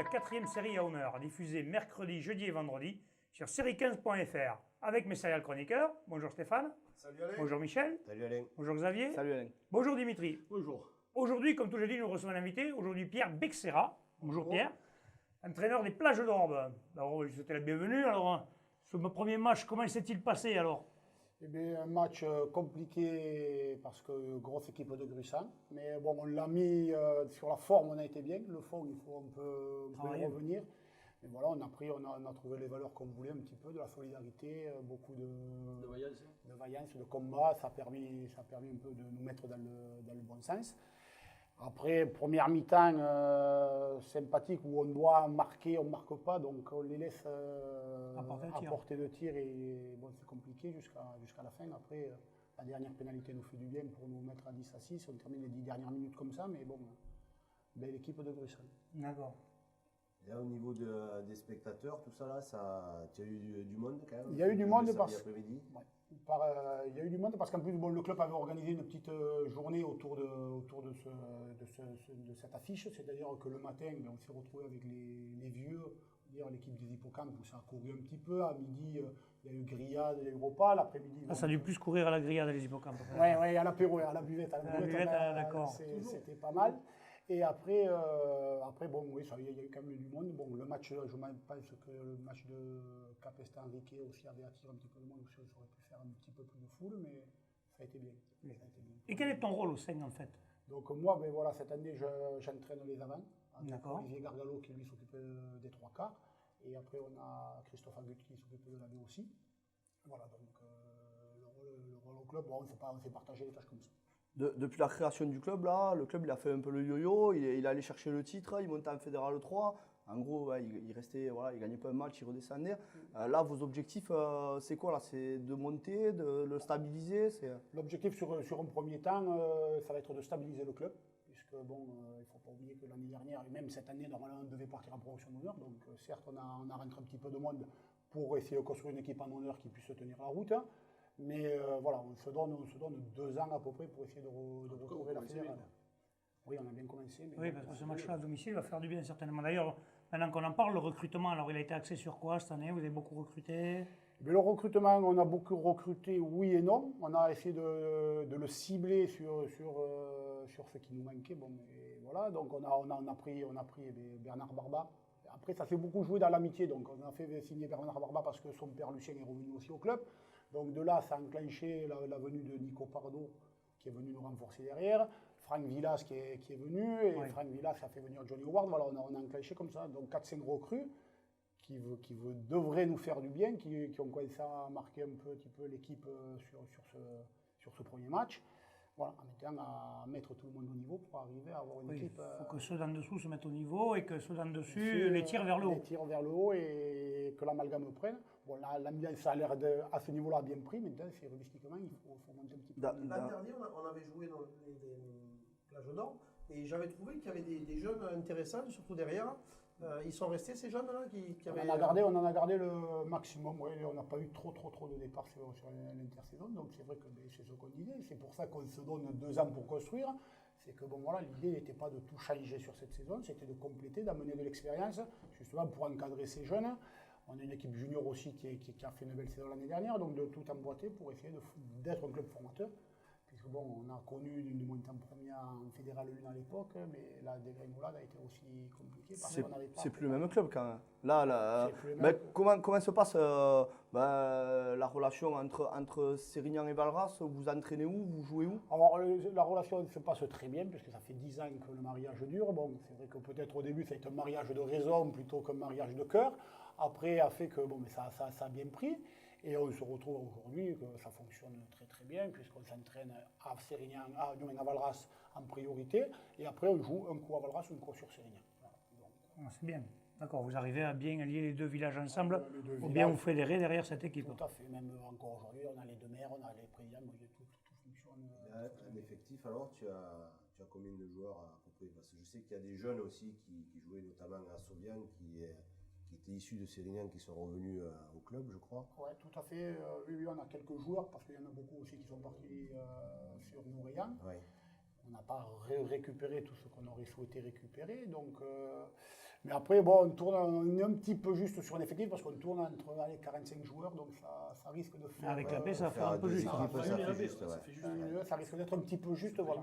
4e série à honneur, diffusée mercredi, jeudi et vendredi sur série15.fr avec mes serial chroniqueurs. Bonjour Stéphane. Salut Alain. Bonjour Michel. Salut Alain. Bonjour Xavier. Salut Alain. Bonjour Dimitri. Bonjour. Aujourd'hui, comme tous les jeudis, nous recevons un invité. Aujourd'hui, Pierre Bexera. Bonjour Pierre. Entraîneur des Plages d'Orbe. Alors, je vous souhaite la bienvenue. Alors, sur mon premier match, comment s'est-il passé alors? Eh bien, un match compliqué parce que grosse équipe de Grusan. Mais bon, on l'a mis sur la forme, on a été bien. Le fond, il faut un peu y revenir. Mais voilà, on a trouvé les valeurs qu'on voulait un petit peu, de la solidarité, beaucoup de vaillance, de combat. Ça a permis un peu de nous mettre dans le bon sens. Après, première mi-temps sympathique où on doit marquer, on ne marque pas, donc on les laisse à portée de tir et bon, c'est compliqué jusqu'à la fin. Après, la dernière pénalité nous fait du bien pour nous mettre à 10-6. On termine les 10 dernières minutes comme ça, mais bon, belle équipe de Grusan. D'accord. Et là, au niveau des spectateurs, tout ça là, tu as eu du monde quand même? Il y a eu du monde parce il y a eu du monde parce qu'en plus bon, le club avait organisé une petite journée autour de cette affiche, c'est-à-dire que le matin on s'est retrouvé avec les vieux, l'équipe des hippocampes où ça a couru un petit peu, à midi il y a eu grillade, il y a eu repas, l'après-midi... Ça a dû plus courir à la grillade les hippocampes. Oui, à l'apéro, à la buvette. D'accord. C'était pas mal. Et après bon, oui, il y a eu quand même du monde. Bon, le match, je pense que le match de Capestan-Riquet aussi avait attiré un petit peu de monde, ça aurait pu faire un petit peu plus de foule, mais ça a été bien. Oui. Et quel est ton rôle au sein en fait? Donc moi, ben, voilà, cette année, j'entraîne les avants. D'accord. Olivier Gargalo qui lui s'occupe des trois quarts. Et après, on a Christophe Agut qui s'occupe de la B aussi. Voilà, donc le rôle au club, bon, on s'est partagé les tâches comme ça. Depuis la création du club, là, le club il a fait un peu le yo-yo, il est allé chercher le titre, il montait en Fédéral 3. En gros, ouais, il restait, voilà, il gagnait pas un match, il redescendait. Là, vos objectifs, c'est quoi là? C'est de monter, de le stabiliser? L'objectif sur un premier temps, ça va être de stabiliser le club. Puisque bon, il ne faut pas oublier que l'année dernière, et même cette année, normalement, on devait partir en promotion d'honneur. Donc certes, on a rentré un petit peu de monde pour essayer de construire une équipe en honneur qui puisse tenir la route. Hein. Mais voilà, on se donne 2 ans à peu près pour essayer de retrouver la fédérale. Oui, on a bien commencé. Mais oui, parce que ce match-là à domicile va faire du bien certainement. D'ailleurs, maintenant qu'on en parle, le recrutement, alors il a été axé sur quoi cette année? Vous avez beaucoup recruté? Mais le recrutement, on a beaucoup recruté, oui et non. On a essayé de le cibler sur ce qui nous manquait. Bon, mais voilà, donc on a pris Bernard Barba. Après, ça s'est beaucoup joué dans l'amitié, donc on a fait signer Bernard Barba parce que son père Lucien est revenu aussi au club. Donc de là, ça a enclenché la venue de Nico Pardo, qui est venu nous renforcer derrière. Franck Villas qui est venu, et oui. Franck Villas a fait venir Johnny Howard. Voilà, on a enclenché comme ça. Donc 4-5 recrues qui devraient nous faire du bien, qui ont commencé à marquer un petit peu l'équipe sur ce premier match. Voilà, en mettant à mettre tout le monde au niveau pour arriver à avoir une équipe... Il faut que ceux d'en dessous se mettent au niveau et que ceux d'en dessus les tirent vers le haut. Les tirent vers le haut et que l'amalgame prenne. Bon, l'ambiance a l'air à ce niveau-là bien pris, maintenant, c'est rustiquement, il faut monter un petit peu. L'année dernière, on avait joué dans les plages d'Orbe et j'avais trouvé qu'il y avait des jeunes intéressants, surtout derrière. Ils sont restés ces jeunes-là qui avaient... On en a gardé le maximum, ouais, on n'a pas eu trop de départs sur l'intersaison, donc c'est vrai que c'est ce qu'on disait, c'est pour ça qu'on se donne 2 ans pour construire, c'est que bon voilà, l'idée n'était pas de tout changer sur cette saison, c'était de compléter, d'amener de l'expérience, justement pour encadrer ces jeunes. On a une équipe junior aussi qui a fait une belle saison l'année dernière, donc de tout emboîter pour essayer d'être un club formateur. Puisque bon, on a connu une montée en première en Fédéral 1 à l'époque, mais la dégringolade a été aussi compliquée. C'est plus le même club quand même. Là, comment se passe la relation entre Sérignan et Valras? Vous entraînez où? Vous jouez où? Alors la relation se passe très bien, puisque ça fait 10 ans que le mariage dure. Bon, c'est vrai que peut-être au début ça a été un mariage de raison plutôt qu'un mariage de cœur. Après, a fait que bon, mais ça a bien pris. Et on se retrouve aujourd'hui que ça fonctionne très bien, puisqu'on s'entraîne à Sérignan, à Valras en priorité, et après on joue un coup à Valras, un coup sur Sérignan. Voilà. C'est bien. D'accord, vous arrivez à bien allier les 2 villages ensemble, ou bien vous fédérer derrière cette équipe. Tout à fait, même encore aujourd'hui, on a les 2 maires, on a les présidents, tout fonctionne. Un effectif, alors tu as combien de joueurs à peu près? Parce que je sais qu'il y a des jeunes aussi qui jouaient notamment à Sauvian, qui étaient issus de Sérignan, qui sont revenus au club, je crois. Oui, tout à fait. Oui, on a quelques joueurs, parce qu'il y en a beaucoup aussi qui sont partis sur Nourayang. Ouais. On n'a pas récupéré tout ce qu'on aurait souhaité récupérer. Donc, Mais après, bon, on est un petit peu juste sur un effectif parce qu'on tourne entre 45 joueurs, donc ça risque de faire. Avec la paix, ça va faire un peu deux juste. équipes, hein. ça fait juste, ouais. Ça risque d'être un petit peu juste, voilà.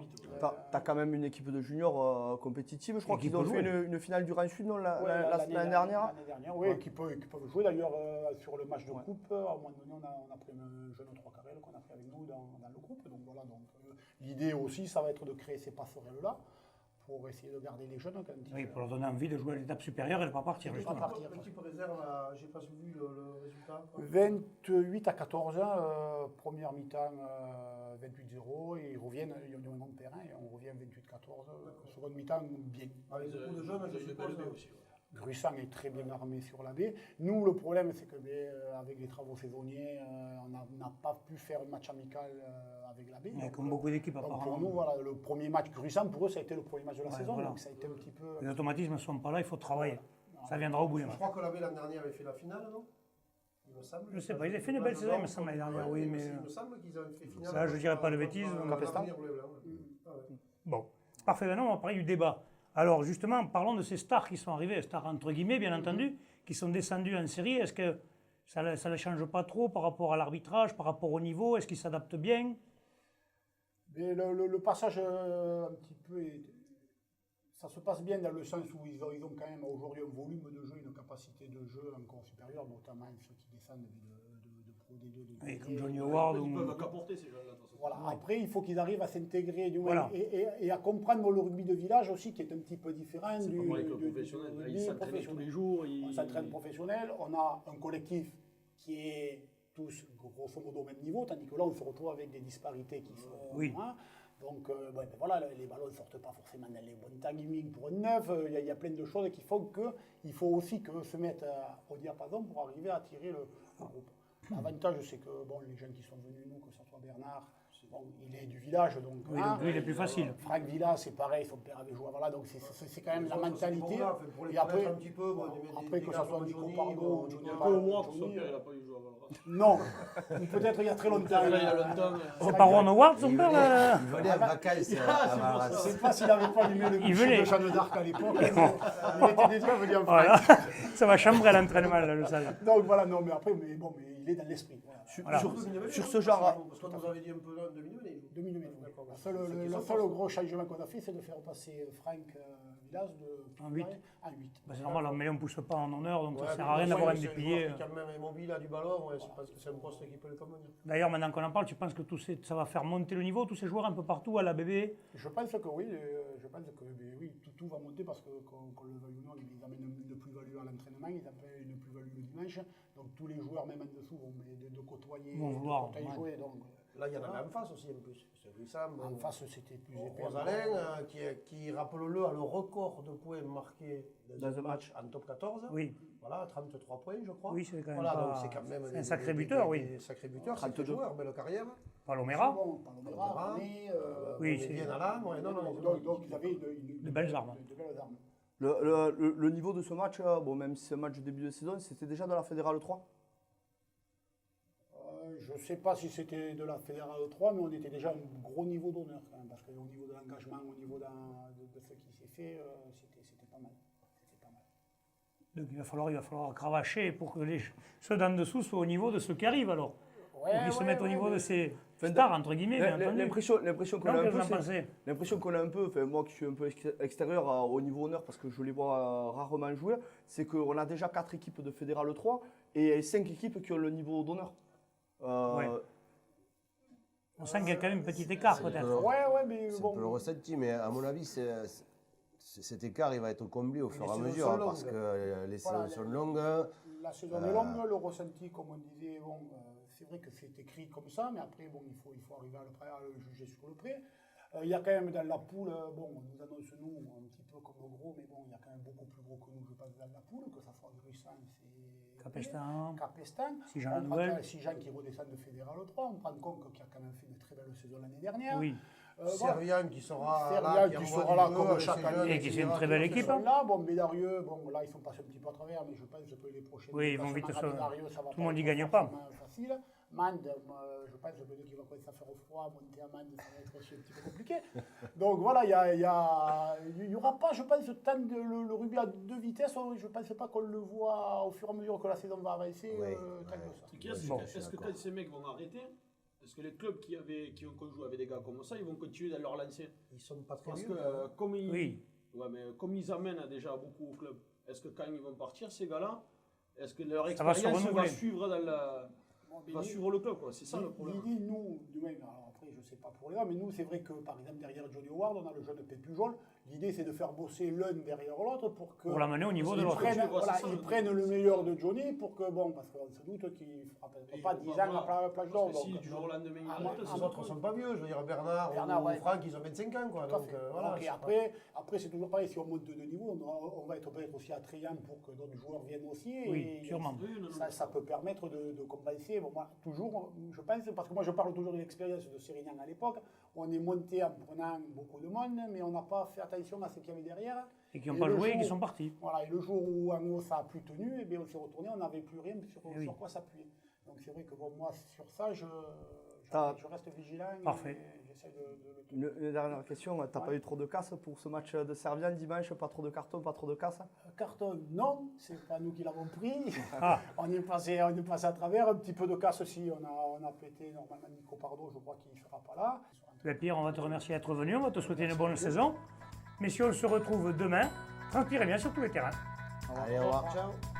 T'as quand même une équipe de juniors compétitive. Je crois qui qu'ils ont peut fait jouer. une finale du Rhin Sud non, Ouais, l'année dernière. L'année dernière, oui, qui peuvent jouer. D'ailleurs, sur le match de coupe, à un moment donné, on a pris un jeune aux 3 carrels qu'on a pris avec nous dans le groupe. Donc voilà, l'idée aussi, ça va être de créer ces passerelles-là pour essayer de garder les jeunes. Oui, pour leur donner envie de jouer à l'étape supérieure et de ne pas partir. pas Justement. partir. L'équipe réserve, j'ai pas vu le résultat. 28 à 14, première mi-temps 28-0, et ils reviennent, ils ont un bon terrain, et on revient 28-14, seconde mi-temps bien. Avec beaucoup de jeunes, je suppose. Gruissant est très bien armé sur la baie. Nous, le problème, c'est que avec les travaux saisonniers, on n'a pas pu faire un match amical avec la baie. Ouais, comme beaucoup d'équipes Donc apparemment. pour nous, voilà, le premier match Gruissant, pour eux, ça a été le premier match de la Ouais, saison, voilà. donc ça a été un petit peu. Les automatismes ne sont pas là, il faut travailler. Ça viendra au bout des Je matchs. crois que la baie l'année dernière avait fait la finale, non? Il me semble. Je sais pas, ils avaient fait une belle saison, il me semble, l'année dernière, oui, mais. Il me semble qu'ils avaient fait finale. Ça, je dirais pas de bêtises, donc Capestan. L'avenir bleu-blanc, ouais. Bon, parfait. Maintenant, on va parler du débat. Alors, justement, parlons de ces stars qui sont arrivés, stars entre guillemets, bien entendu, qui sont descendus en série. Est-ce que ça ne change pas trop par rapport à l'arbitrage, par rapport au niveau? Est-ce qu'ils s'adaptent bien? Mais le passage un petit peu, ça se passe bien dans le sens où ils ont quand même aujourd'hui un volume de jeu, une capacité de jeu encore supérieure, notamment ceux qui descendent de Pro D2. Oui, comme Johnny Howard. Ils Ou... peuvent qu'apporter ces jeunes-là. Voilà. Après, il faut qu'ils arrivent à s'intégrer Voilà. et à comprendre le rugby de village aussi, qui est un petit peu différent C'est du pas pareil que le professionnel. Là, rugby ils s'entraînent tous professionnel. les jours. On s'entraîne professionnel, on a un collectif qui est tous grosso modo au même niveau, tandis que là, on se retrouve avec des disparités qui sont... Oui. hein. Donc, voilà, les ballons ne sortent pas forcément dans les bons timings pour un neuf. Il y a plein de choses qui font qu'il faut aussi que se mettre au diapason pour arriver à tirer le groupe. L'avantage, c'est que les jeunes qui sont venus, nous, que ce soit Bernard, il est du village, donc, Oui, donc lui, il est plus facile. Franck Villa, c'est pareil, son père avait joué, voilà, donc c'est quand même la mentalité. Pour les Et après, connaître un petit peu, après que ça soit Nico Pardo, Johnny Un peu au moins, Johnny, son père, il n'a pas eu jouer à Valras. non, peut-être il y a très longtemps. Il y a longtemps. C'est pas Ron Howard, son père, là? Il venait en vacances à Valras. Je ne sais pas s'il n'avait pas allumé le Il venait. bûcher de Jeanne d'Arc à l'époque. Il était déjà venu en Voilà. France. Ça va chambrer l'entraînement, là, le salle. Donc voilà, non, mais après, mais il est dans l'esprit. Voilà. Sur ce genre. Parce qu'on nous avait dit un peu là, 2 minutes. 2 minutes. Le seul gros changement qu'on a fait, c'est de faire passer Franck Villas En 8. En 8. Bah, c'est normal, mais on ne pousse pas en honneur, donc ça Ouais, ne sert à rien d'avoir un c'est déplié. joueur qui quand même est mobile, a du ballon, je pense que c'est un poste qui peut le convenir. D'ailleurs, maintenant qu'on en parle, tu penses que ça va faire monter le niveau, tous ces joueurs un peu partout à la BB? Je pense que oui, tout va monter parce que, qu'on le veuille ou non, ils amènent une plus-value à l'entraînement, ils amènent une plus-value le dimanche. Donc tous les joueurs, même en dessous, vont de côtoyer, Vont vouloir, de jouer. Donc, Là, il y en avait en face aussi un peu. C'est Wissam. en face, c'était plus épais. Rosalin, qui rappelons-le, a le record de points marqués dans un match en top 14. Oui, Voilà, 33 points, je crois. oui, c'est quand même Voilà, donc pas... c'est quand même c'est un sacré buteur, oui. Des sacrés buteurs, 32. sacrés joueurs, belle carrière. Palomera, Bon, Palomera, mais Oui, on c'est- est bien à l'âme. Ouais, non, donc ils avaient De belles armes. De belles armes. Le niveau de ce match, même si c'est un match de début de saison, c'était déjà dans la Fédérale 3. Je ne sais pas si c'était de la Fédérale 3, mais on était déjà à un gros niveau d'honneur quand même, parce qu'au niveau de l'engagement, au niveau de ce qui s'est fait, c'était pas mal. C'était pas mal. donc il va falloir cravacher pour que ceux d'en dessous soient au niveau de ceux qui arrivent alors. Pour qu'ils se mettent au niveau de ces stars, entre guillemets, bien entendu. L'impression qu'on a Non, un qu'est-ce peu, que vous en pensez? l'impression qu'on a un peu, enfin, moi qui suis un peu extérieur au niveau honneur parce que je les vois rarement jouer, c'est qu'on a déjà 4 équipes de Fédérale 3 et 5 équipes qui ont le niveau d'honneur. Ouais. On sent qu'il y a quand même un petit écart peut-être. Mais C'est un bon. peu le ressenti, mais à mon avis, cet écart il va être comblé au fur et à saisons mesure sont parce longues. que les Voilà, saisons sont longues. La saison est longue, le ressenti, comme on disait, c'est vrai que c'est écrit comme ça, mais après, il faut arriver à le juger sur le prêt. Il y a quand même dans la poule, on nous annonce nous un petit peu comme gros, mais il y a quand même beaucoup plus gros que nous, je pense, dans la poule, que ça soit Gruissant, c'est Capestan. Si Jean Noël. Si Jean qui redescend de Fédéral 3, on prend compte qu'il a quand même fait une très belle saison l'année dernière. Oui, Servian qui sera Servian qui envoie sera du là jeu comme avec chaque ses année. jeunes, Et qui etc., c'est une très belle qui équipe, sont hein. Là, Bédarieux, là, ils sont passés un petit peu à travers, mais je pense que les prochains. Oui, ils vont vite déplacements à Bédarieux, ça va tout le monde pas n'y être gagne pas. forcément facile. Mende, je pense que qu'il va commencer à faire froid, monter à Mende, ça va être aussi un petit peu compliqué. Donc voilà, il y aura pas, je pense, tant le rugby à deux vitesses, je ne pense pas qu'on le voit au fur et à mesure que la saison va avancer, tant que ça. Ce qu'il y a, c'est Bon, que, est-ce que quand ces mecs vont arrêter, est-ce que les clubs qui ont joué avec des gars comme ça, ils vont continuer dans leur lancer? Ils sont pas très Parce vieux, que comme ils, Oui. ouais, mais comme ils amènent déjà beaucoup au club, est-ce que quand ils vont partir, ces gars-là, est-ce que leur Ça va se expérience va renouveler. suivre dans la... va suivre le club, quoi. C'est ça le problème. L'idée, nous, du même, alors après, je ne sais pas pour les gars, mais nous, c'est vrai que, par exemple, derrière Johnny Howard, on a le jeune Pépujol. L'idée, c'est de faire bosser l'un derrière l'autre pour que. Pour l'amener au niveau de ils l'autre. prennent, Ouais, c'est ça, ils le prennent truc. le meilleur de Johnny pour que, bon, parce qu'on se doute qu'il ne fera peut-être Et pas il 10 va ans à la plage d'or. Parce que si donc, du jour au lendemain, il Ah, arrête, moi, c'est Les ça. autres ne sont pas vieux, je veux dire Bernard Bernard, ou ouais. Franck, ils ont 25 ans, quoi. Tout à Donc fait. voilà. Donc, je et sais pas. après c'est toujours pareil, si on monte de niveau, on va être peut-être aussi attrayant pour que d'autres joueurs viennent aussi. Oui, et sûrement. Oui, non, non, ça peut permettre de compenser. Bon, moi, toujours, je pense, parce que moi je parle toujours de l'expérience de Sérignan à l'époque, on est monté en prenant beaucoup de monde, mais on n'a pas fait attention à ce qu'il y avait derrière. Et qui n'ont Et pas le joué et qui jour- sont partis. Voilà, et le jour où en haut ça n'a plus tenu, eh bien, on s'est retourné, on n'avait plus rien sur, Eh oui. sur quoi s'appuyer. Donc c'est vrai que bon, moi sur ça, je reste vigilant. Parfait. Et j'essaie de Une dernière question, t'as pas eu trop de casse pour ce match de Servien dimanche? Pas trop de cartons, pas trop de casse? Carton, non, c'est pas nous qui l'avons pris. Ah. on est passé à travers. Un petit peu de casse aussi. On a pété normalement Nico Pardo, je crois qu'il ne sera pas là. Ben, Pierre, on va te remercier d'être venu, on va te souhaiter une bonne saison. Messieurs, on se retrouve demain. Transpirez bien sur tous les terrains. Allez, au revoir. Ciao.